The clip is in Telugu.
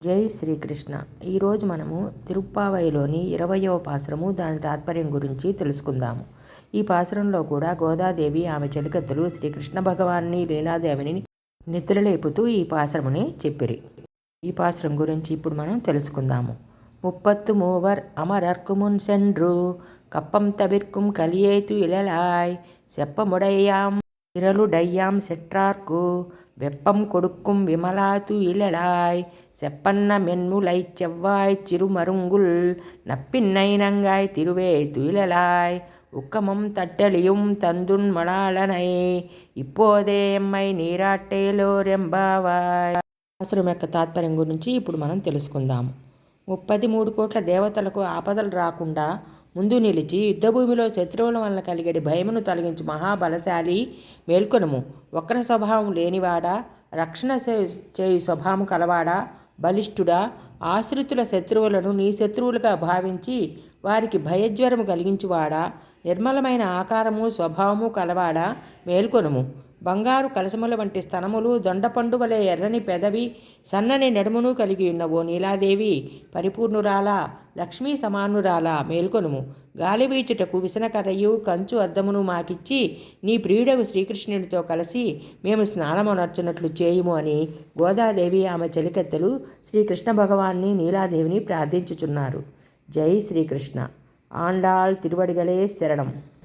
జై శ్రీకృష్ణ. ఈరోజు మనము తిరుప్పావైలోని 20వ పాసురము దాని తాత్పర్యం గురించి తెలుసుకుందాము. ఈ పాసురంలో కూడా గోదాదేవి ఆమె చెలికత్తెలు శ్రీకృష్ణ భగవాన్ని లీలాదేవిని నిద్రలేపుతూ ఈ పాసురముని చెప్పిరి. ఈ పాసురం గురించి ఇప్పుడు మనం తెలుసుకుందాము. ముప్పత్తు మూవర్ అమరర్కుమున్ సెండ్రు కప్పం తవిర్కుం కలియేతు ఇలలాయ్ సెప్పముడయ్యాం విరలుడయ్యాం செற்றார்க்கு வெப்பம் கொடுக்கும் விமலாத்து இலலாய் செப்பன்ன மென்முலைச் செவ்வாய்ச் சிறுமருங்குல் நப்பின்னை நங்காய் திருவே துயிலலாய் உக்கமம் தட்டலியும் தந்துன் மணாளனை இப்போదే ఎమ్మై నీరాట్టేలోరెంబావాయ్. పాసురం యొక్క తాత్పర్యం గురించి ఇప్పుడు మనం తెలుసుకుందాము. 33 కోట్ల దేవతలకు ఆపదలు రాకుండా ముందు నిలిచి యుద్ధభూమిలో శత్రువుల వలన కలిగడి భయమును తొలగించు మహాబలశాలి మేల్కొనుము. వక్ర స్వభావం లేనివాడా, రక్షణ చేయు స్వభావం కలవాడా, బలిష్ఠుడా, ఆశ్రితుల శత్రువులను నీ శత్రువులుగా భావించి వారికి భయజ్వరము కలిగించువాడా, నిర్మలమైన ఆకారము స్వభావము కలవాడా మేల్కొనుము. బంగారు కలశముల వంటి స్తనములు, దొండపండు వలె ఎర్రని పెదవి, సన్నని నడుమును కలిగి ఉన్న ఓ నీలాదేవి, పరిపూర్ణురాలా, లక్ష్మీ సమానురాలా మేల్కొనుము. గాలి వీచుటకు విసనకర్రయు కంచు అద్దమును మాకిచ్చి నీ ప్రియుడగు శ్రీకృష్ణునితో కలిసి మేము స్నానమునర్చున్నట్లు చేయుము అని గోదాదేవి ఆమె చెలికత్తెలు శ్రీకృష్ణ భగవాన్ని నీలాదేవిని ప్రార్థించుచున్నారు. జై శ్రీకృష్ణ. ఆండాళ్ తిరువడిగలే శరణం.